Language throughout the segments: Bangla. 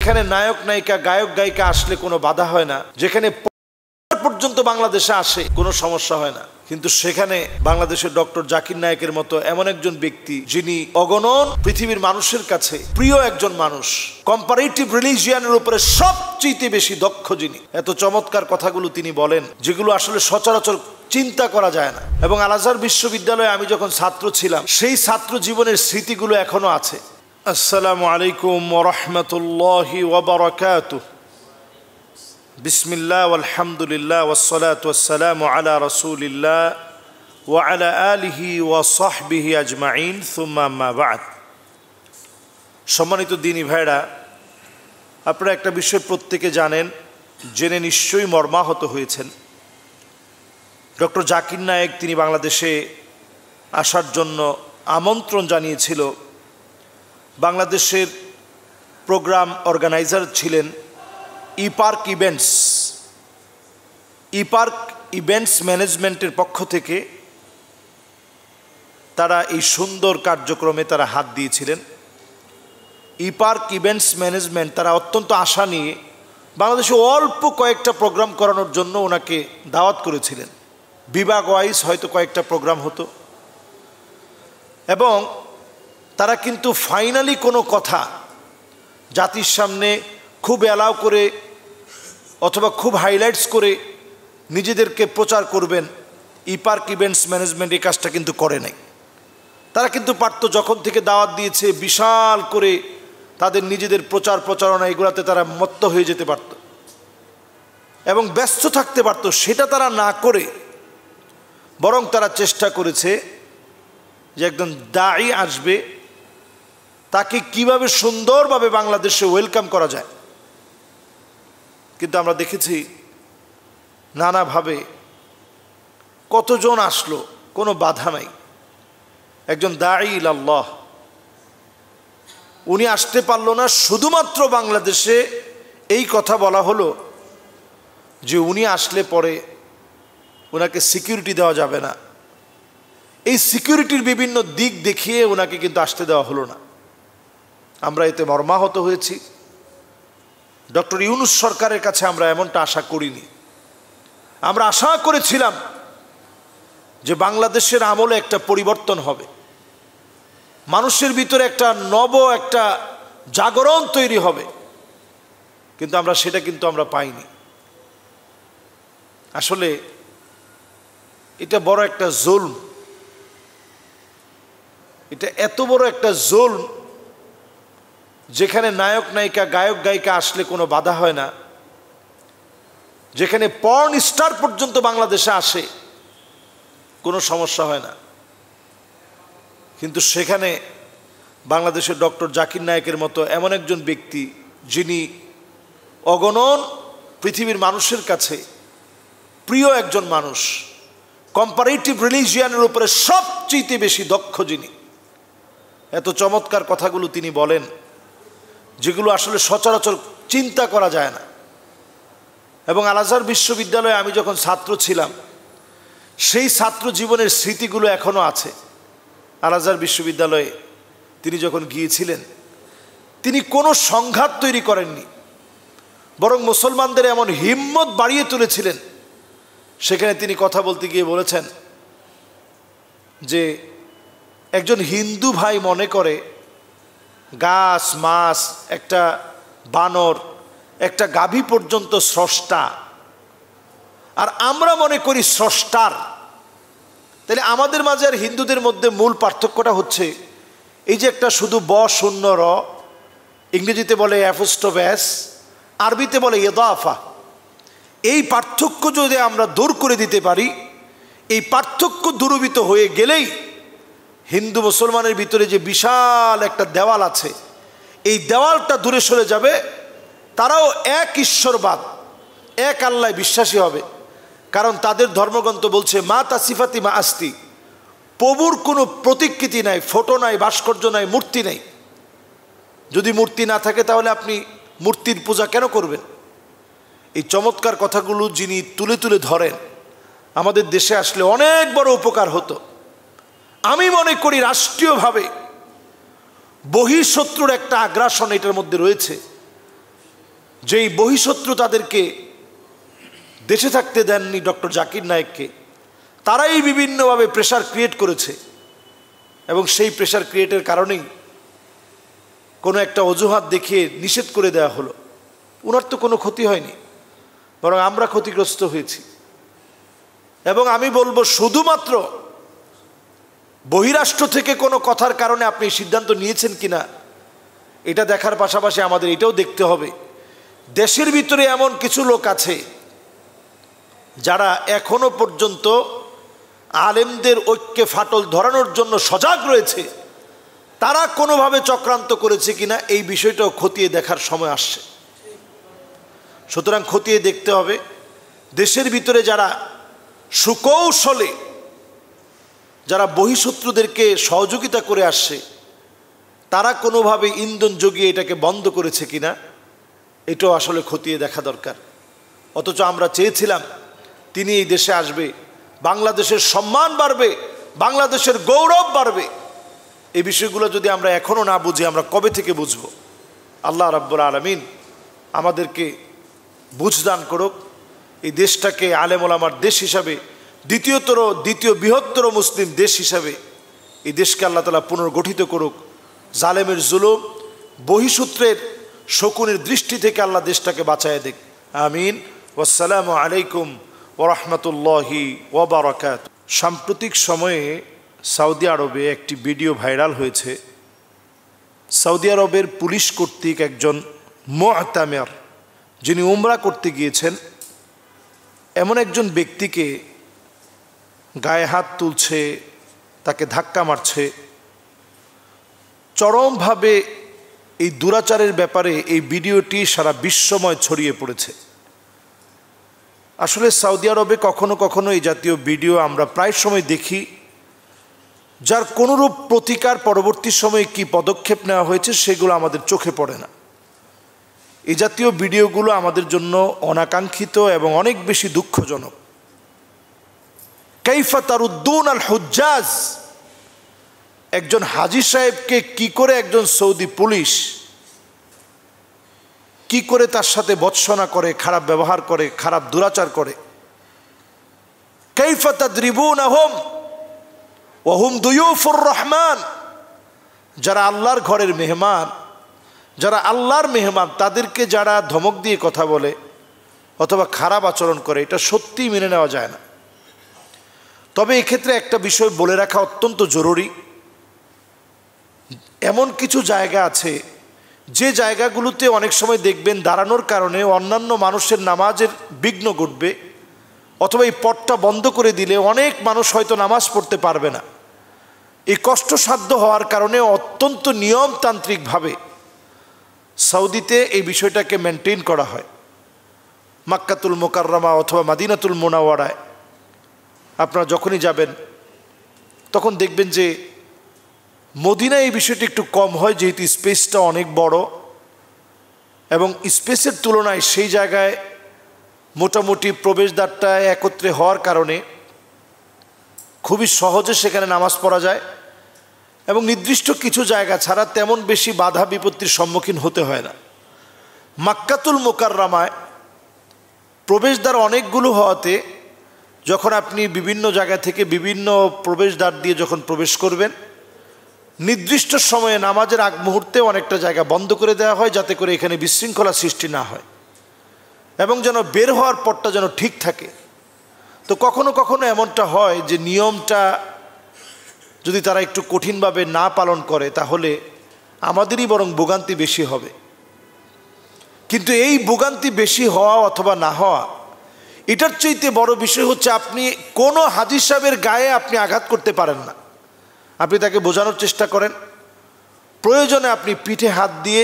যেখানে নায়ক নায়িকা গায়ক গায়িকা আসলে কোনো বাধা হয় না, যেখানে পর্যন্ত বাংলাদেশে আসে কোনো সমস্যা হয় না, কিন্তু সেখানে বাংলাদেশের ডক্টর জাকির নায়েকের মতো এমন একজন ব্যক্তি যিনি অগণন পৃথিবীর মানুষের কাছে প্রিয় একজন মানুষ, কম্পারেটিভ রিলিজিয়ানের উপরে সবচেয়ে বেশি দক্ষ যিনি, এত চমৎকার কথাগুলো তিনি বলেন যেগুলো আসলে সচরাচর চিন্তা করা যায় না। এবং আল আজহার বিশ্ববিদ্যালয়ে আমি যখন ছাত্র ছিলাম সেই ছাত্র জীবনের স্মৃতিগুলো এখনো আছে। আসসালামু আলাইকুম ওয়া রাহমাতুল্লাহি ওয়া বারাকাতুহু। বিসমিল্লাহ আলহামদুলিল্লাহ ওয়াসসালাতু ওয়াসসালামু আলা রাসূলিল্লাহ ওয়া আলা আলিহি ওয়া সাহবিহি আজমাইন সুম্মা আম্মা বা'দ। সম্মানিত দ্বীনী ভাইরা, আপনারা একটা বিষয় প্রত্যেকে জানেন, জেনে নিশ্চয়ই মর্মাহত হয়েছেন। ডক্টর জাকির নায়েক তিনি বাংলাদেশে আসার জন্য আমন্ত্রণ জানিয়েছিল। বাংলাদেশের প্রোগ্রাম অর্গানাইজার ছিলেন ইপার্ক ইভেন্টস ম্যানেজমেন্টের পক্ষ থেকে তারা এই সুন্দর কার্যক্রমে তারা হাত দিয়েছিলেন। ইপার্ক ইভেন্টস ম্যানেজমেন্ট তারা অত্যন্ত আশা নিয়ে বাংলাদেশে অল্প কয়েকটা প্রোগ্রাম করানোর জন্য ওনাকে দাওয়াত করেছিলেন। বিভাগ ওয়াইজ হয়তো কয়েকটা প্রোগ্রাম হতো, এবং তারা কিন্তু ফাইনালি কোনো কথা জাতির সামনে খুব অ্যালাউ করে অথবা খুব হাইলাইটস করে নিজেদেরকে প্রচার করবেন, ইপার্ক ইভেন্টস ম্যানেজমেন্ট এই কাজটা কিন্তু করে নাই। তারা কিন্তু পারত, যখন থেকে দাওয়াত দিয়েছে বিশাল করে তাদের নিজেদের প্রচারণা এগুলাতে তারা মত্ত হয়ে যেতে পারত এবং ব্যস্ত থাকতে পারত। সেটা তারা না করে বরং তারা চেষ্টা করেছে যে একজন দায়ী আসবে, তাকে কিভাবে সুন্দরভাবে বাংলাদেশে ওয়েলকাম করা যায়। কিন্তু আমরা দেখেছি নানাভাবে কতজন আসলো, কোনো বাধা নাই। একজন দায়ী ইলাল্লাহ উনি আসতে পারল না, শুধুমাত্র বাংলাদেশে এই কথা বলা হলো যে উনি আসলে পরে ওনাকে সিকিউরিটি দেওয়া যাবে না। এই সিকিউরিটির বিভিন্ন দিক দেখিয়ে ওনাকে কিন্তু আসতে দেওয়া হলো না। আমরা এতে মর্মাহত হয়েছি। ডক্টর ইউনূস সরকারের কাছে আমরা এমনটা আশা করিনি। আমরা আশা করেছিলাম যে বাংলাদেশের আমলে একটা পরিবর্তন হবে, মানুষের ভিতরে একটা একটা জাগরণ তৈরি হবে, কিন্তু আমরা সেটা আমরা পাইনি। আসলে এটা বড় একটা জুলম, এটা এত বড় একটা জুলম যেখানে নায়ক নায়িকা গায়ক গায়িকা আসলে কোনো বাধা হয় না, যেখানে পর্ন স্টার পর্যন্ত বাংলাদেশে আসে কোনো সমস্যা হয় না, কিন্তু সেখানে বাংলাদেশের ডক্টর জাকির নায়েকের মতো এমন একজন ব্যক্তি যিনি অগণন পৃথিবীর মানুষের কাছে প্রিয় একজন মানুষ, কম্পারেটিভ রিলিজিয়ানের উপরে সবচেয়ে বেশি দক্ষ যিনি, এত চমৎকার কথাগুলো তিনি বলেন যেগুলো আসলে সচরাচর চিন্তা করা যায় না। এবং আল আজহার বিশ্ববিদ্যালয়ে আমি যখন ছাত্র ছিলাম সেই ছাত্র জীবনের স্মৃতিগুলো এখনো আছে। আল আজহার বিশ্ববিদ্যালয়ে তিনি যখন গিয়েছিলেন তিনি কোনো সংঘাত তৈরি করেননি, বরং মুসলমানদের এমন হিম্মত বাড়িয়ে তুলেছিলেন। সেখানে তিনি কথা বলতে গিয়ে বলেছেন যে একজন হিন্দু ভাই মনে করে গাছ মাছ একটা বানর একটা গাভী পর্যন্ত স্রষ্টা, আর আমরা মনে করি স্রষ্টার। তাহলে আমাদের মাঝে আর হিন্দুদের মধ্যে মূল পার্থক্যটা হচ্ছে এই যে একটা শুধু ব শূন্য র, ইংরেজিতে বলে অ্যাপোস্ট্রফি এস, আরবিতে বলে ইদাফা। এই পার্থক্য যদি আমরা দূর করে দিতে পারি, এই পার্থক্য দূরীভূত হয়ে গেলেই হিন্দু মুসলমানের ভিতরে যে বিশাল একটা দেওয়াল আছে এই দেওয়ালটা দূরে সরে যাবে। তারাও এক ঈশ্বরবাদ, এক আল্লাহ বিশ্বাসী হবে, কারণ তাদের ধর্মগ্রন্থ বলছে মা তাসিফাতি মা আস্তি, প্রভুর কোনো প্রতিকৃতি নাই, ফটো নাই, ভাস্কর্য নাই, মূর্তি নাই। যদি মূর্তি না থাকে তাহলে আপনি মূর্তির পূজা কেন করবেন? এই চমৎকার কথাগুলো যিনি তুলে তুলে ধরেন আমাদের দেশে আসলে অনেক বড় উপকার হতো। আমি মনে করি রাষ্ট্রীয়ভাবে বহিঃশত্রুর একটা আগ্রাসন এটার মধ্যে রয়েছে, যেই বহিঃশত্রু তাদেরকে দেশে থাকতে দেননি ডক্টর জাকির নায়েককে, তারাই বিভিন্নভাবে প্রেশার ক্রিয়েট করেছে এবং সেই প্রেশার ক্রিয়েটের কারণেই কোনো একটা অজুহাত দেখিয়ে নিষেধ করে দেওয়া হলো। ওনার তো কোনো ক্ষতি হয়নি, বরং আমরা ক্ষতিগ্রস্ত হয়েছি। এবং আমি বলবো, শুধুমাত্র বহিরাষ্ট্র থেকে কোনো কথার কারণে আপনি সিদ্ধান্ত নিয়েছেন কিনা এটা দেখার পাশাপাশি আমাদের এটাও দেখতে হবে, দেশের ভিতরে এমন কিছু লোক আছে যারা এখনো পর্যন্ত আলেমদের ঐক্যে ফাটল ধরানোর জন্য সজাগ রয়েছে, তারা কোনোভাবে চক্রান্ত করেছে কিনা এই বিষয়টাও খতিয়ে দেখার সময় আসছে। সুতরাং খতিয়ে দেখতে হবে, দেশের ভিতরে যারা সুকৌশলে যারা বহিঃশত্রুদেরকে সহযোগিতা করে আসছে, তারা কোনোভাবে ইন্ধন জুগিয়ে এটাকে বন্ধ করেছে কিনা এটাও আসলে খতিয়ে দেখা দরকার। অথচ আমরা চেয়েছিলাম তিনি এই দেশে আসবে, বাংলাদেশের সম্মান বাড়বে, বাংলাদেশের গৌরব বাড়বে। এই বিষয়গুলো যদি আমরা এখনও না বুঝি, আমরা কবে থেকে বুঝব? আল্লাহ রাব্বুল আলামিন আমাদেরকে বুঝদান করুক, এই দেশটাকে আলেম ওলামার দেশ হিসাবে, দ্বিতীয় বৃহত্তর মুসলিম দেশ হিসাবে এই দেশকে আল্লাহ তাআলা পুনর্গঠিত করুক। জালেমের জুলুম, বহিঃসূত্রের শকুনের দৃষ্টি থেকে আল্লাহ দেশটাকে বাঁচায় দেখ। আমিন। ওয়াসসালামু আলাইকুম ওয়া রাহমাতুল্লাহি ওয়া বারাকাতুহু। সাম্প্রতিক সময়ে সৌদি আরবে একটি ভিডিও ভাইরাল হয়েছে। সৌদি আরবের পুলিশ কর্তৃক একজন মুআতামির, যিনি উমরা করতে গিয়েছেন, এমন একজন ব্যক্তিকে গায়ে হাত তুলছে, তাকে ধাক্কা মারছে। চরমভাবে এই দুরাচারের ব্যাপারে এই ভিডিওটি সারা বিশ্বময় ছড়িয়ে পড়েছে। আসলে সৌদি আরবে কখনো কখনো এই জাতীয় ভিডিও আমরা প্রায় সময় দেখি, যার কোনোরূপ প্রতিকার পরবর্তী সময়ে কি পদক্ষেপ নেওয়া হয়েছে সেগুলো আমাদের চোখে পড়ে না। এই জাতীয় ভিডিওগুলো আমাদের জন্য অনাকাঙ্ক্ষিত এবং অনেক বেশি দুঃখজনক। কাইফা তারুদ্দুন আল হুজ্জাজ, একজন হাজী সাহেবকে কি করে একজন সৌদি পুলিশ কি করে তার সাথে ভৎসনা করে, খারাপ ব্যবহার করে, খারাপ দুরাচার করে। কাইফা তাদরিবুনাহুম ওয়া হুম দুয়ুফুর রহমান, যারা আল্লাহর ঘরের মেহমান, যারা আল্লাহর মেহমান, তাদেরকে যারা ধমক দিয়ে কথা বলে অথবা খারাপ আচরণ করে, এটা সত্যিই মেনে নেওয়া যায় না। তবে এক্ষেত্রে একটা বিষয় বলে রাখা অত্যন্ত জরুরি। এমন কিছু জায়গা আছে যে জায়গাগুলোতে অনেক সময় দেখবেন দাঁড়ানোর কারণে অন্যান্য মানুষের নামাজের বিঘ্ন ঘটবে, অথবা এই পথটা বন্ধ করে দিলে অনেক মানুষ হয়তো নামাজ পড়তে পারবে না। এই কষ্টসাধ্য হওয়ার কারণে অত্যন্ত নিয়মতান্ত্রিকভাবে সৌদিতে এই বিষয়টাকে মেনটেন করা হয়। মাক্কাতুল মুকাররমা অথবা মাদিনাতুল মুনাওয়ারায় আপনারা যখনই যাবেন তখন দেখবেন যে মদিনায় এই বিষয়টি একটু কম হয়, যেহেতু স্পেসটা অনেক বড় এবং স্পেসের তুলনায় সেই জায়গায় মোটামুটি প্রবেশদ্বারটা একত্রে হওয়ার কারণে খুবই সহজে সেখানে নামাজ পড়া যায় এবং নির্দিষ্ট কিছু জায়গা ছাড়া তেমন বেশি বাধা বিপত্তির সম্মুখীন হতে হয় না। মাক্কাতুল মুকাররমায় প্রবেশদ্বার অনেকগুলো হওয়াতে যখন আপনি বিভিন্ন জায়গা থেকে বিভিন্ন প্রবেশদ্বার দিয়ে যখন প্রবেশ করবেন, নির্দিষ্ট সময়ে নামাজের আগ মুহূর্তে অনেকটা জায়গা বন্ধ করে দেওয়া হয়, যাতে করে এখানে বিশৃঙ্খলা সৃষ্টি না হয় এবং যেন বের হওয়ার পথটা যেন ঠিক থাকে। তো কখনো কখনো এমনটা হয় যে নিয়মটা যদি তারা একটু কঠিনভাবে না পালন করে তাহলে আমাদেরই বরং ভোগান্তি বেশি হবে। কিন্তু এই ভোগান্তি বেশি হওয়া অথবা না হওয়া, এটার চাইতে বড় বিষয় হচ্ছে আপনি কোনো হাজী সাহেবের গায়ে আপনি আঘাত করতে পারেন না। আপনি তাকে বোঝানোর চেষ্টা করেন, প্রয়োজনে আপনি পিঠে হাত দিয়ে,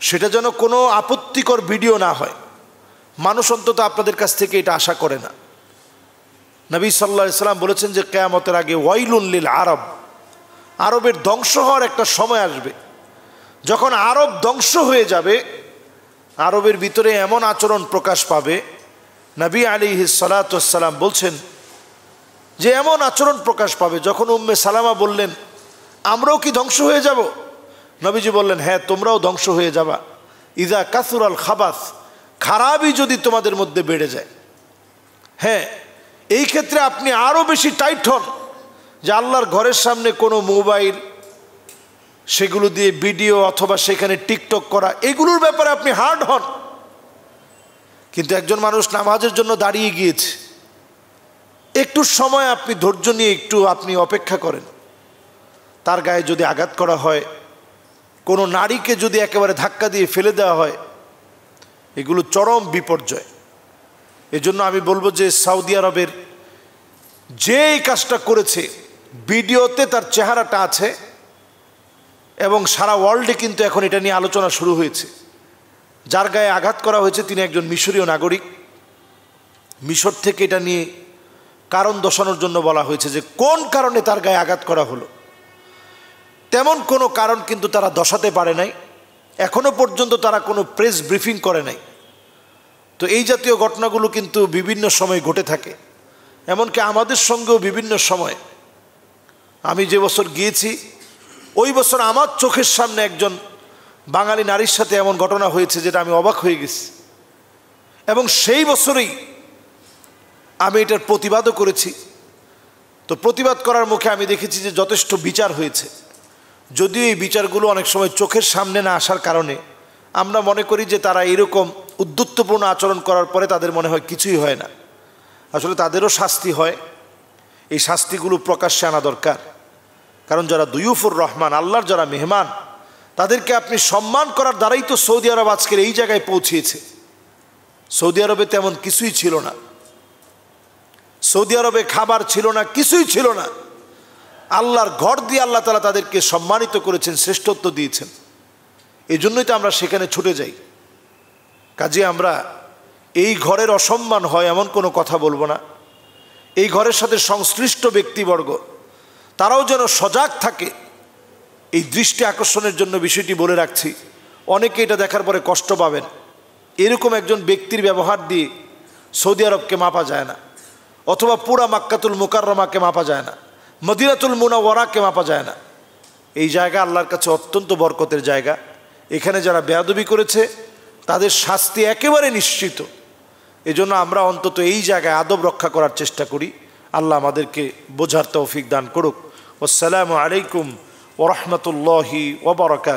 সেটা যেন কোনো আপত্তিকর ভিডিও না হয়। মানুষ অন্তত আপনাদের কাছ থেকে এটা আশা করে না। নবী সাল্লাল্লাহু আলাইহি সাল্লাম বলেছেন যে কিয়ামতের আগে ওয়াইলুন লিল আরব, আরবের ধ্বংস হওয়ার একটা সময় আসবে। যখন আরব ধ্বংস হয়ে যাবে, আরবের ভিতরে এমন আচরণ প্রকাশ পাবে, নবী আলাইহিস সালাতু ওয়াস সালাম বলছেন যে এমন আচরণ প্রকাশ পাবে, যখন উম্মে সালামা বললেন আমরাও কি ধ্বংস হয়ে যাব, নবীজি বললেন হ্যাঁ তোমরাও ধ্বংস হয়ে যাবা। ইদা কাসুরাল খাবাস, খারাপই যদি তোমাদের মধ্যে বেড়ে যায়। হ্যাঁ, এই ক্ষেত্রে আপনি আরও বেশি টাইট হন যে আল্লাহর ঘরের সামনে কোনো মোবাইল, সেগুলো দিয়ে ভিডিও অথবা সেখানে টিকটক করা, এগুলোর ব্যাপারে আপনি হার্ড হন। কিন্তু একজন মানুষ নামাজের জন্য দাঁড়িয়ে গিয়েছে, একটু সময় আপনি ধৈর্য নিয়ে একটু আপনি অপেক্ষা করেন। তার গায়ে যদি আঘাত করা হয়, কোনো নারীকে যদি একেবারে ধাক্কা দিয়ে ফেলে দেওয়া হয়, এগুলো চরম বিপর্যয়। এজন্য আমি বলবো যে সৌদি আরবের যে এই কাজটা করেছে, ভিডিওতে তার চেহারাটা আছে এবং সারা ওয়ার্ল্ডে কিন্তু এখন এটা নিয়ে আলোচনা শুরু হয়েছে। যার গায়ে আঘাত করা হয়েছে তিনি একজন মিশরীয় নাগরিক। মিশর থেকে এটা নিয়ে কারণ দর্শানোর জন্য বলা হয়েছে যে কোন কারণে তার গায়ে আঘাত করা হলো। তেমন কোনো কারণ কিন্তু তারা দর্শাতে পারে নাই, এখনো পর্যন্ত তারা কোনো প্রেস ব্রিফিং করে নাই। তো এই জাতীয় ঘটনাগুলো কিন্তু বিভিন্ন সময় ঘটে থাকে, এমনকি আমাদের সঙ্গেও বিভিন্ন সময়। আমি যে বছর গিয়েছি ওই বছর আমার চোখের সামনে একজন বাঙালি নারীর সাথে এমন ঘটনা হয়েছে যেটা আমি অবাক হয়ে গেছি, এবং সেই বছরেই আমি এটার প্রতিবাদও করেছি। তো প্রতিবাদ করার মুখে আমি দেখেছি যে যথেষ্ট বিচার হয়েছে, যদিও এই বিচারগুলো অনেক সময় চোখের সামনে না আসার কারণে আমরা মনে করি যে তারা এরকম উদ্ধত্তপূর্ণ আচরণ করার পরে তাদের মনে হয় কিছুই হয় না। আসলে তাদেরও শাস্তি হয়, এই শাস্তিগুলো প্রকাশ্যে আনা দরকার। কারণ যারা দুয়ুফুর রহমান, আল্লাহর যারা মেহমান, তাদেরকে আপনি সম্মান করার দ্বারাই তো সৌদি আরব আজকের এই জায়গায় পৌঁছিয়েছে। সৌদি আরবে তেমন কিছুই ছিল না, সৌদি আরবে খাবার ছিল না, কিছুই ছিল না। আল্লাহর ঘর দিয়ে আল্লাহ তাআলা তাদেরকে সম্মানিত করেছেন, শ্রেষ্ঠত্ব দিয়েছেন। এই জন্যই তো আমরা সেখানে ছুটে যাই। কাজে আমরা এই ঘরের অসম্মান হয় এমন কোনো কথা বলবো না। এই ঘরের সাথে সংশ্লিষ্ট ব্যক্তিবর্গ তারাও যেন সজাগ থাকে, এই দৃষ্টি আকর্ষণের জন্য বিষয়টি বলে রাখছি। অনেকে এটা দেখার পরে কষ্ট পাবেন। এরকম একজন ব্যক্তির ব্যবহার দিয়ে সৌদি আরবকে মাপা যায় না, অথবা পুরা মাক্কাতুল মুকাররমাকে মাপা যায় না, মদিনাতুল মুনাওয়ারাকে মাপা যায় না। এই জায়গা আল্লাহর কাছে অত্যন্ত বরকতের জায়গা। এখানে যারা বেয়াদবি করেছে তাদের শাস্তি একেবারে নিশ্চিত। এজন্য আমরা অন্তত এই জায়গায় আদব রক্ষা করার চেষ্টা করি। আল্লাহ আমাদেরকে বোঝার তৌফিক দান করুক। আসসালামু আলাইকুম ওয়া রাহমাতুল্লাহি ওয়া বারাকাতুহু।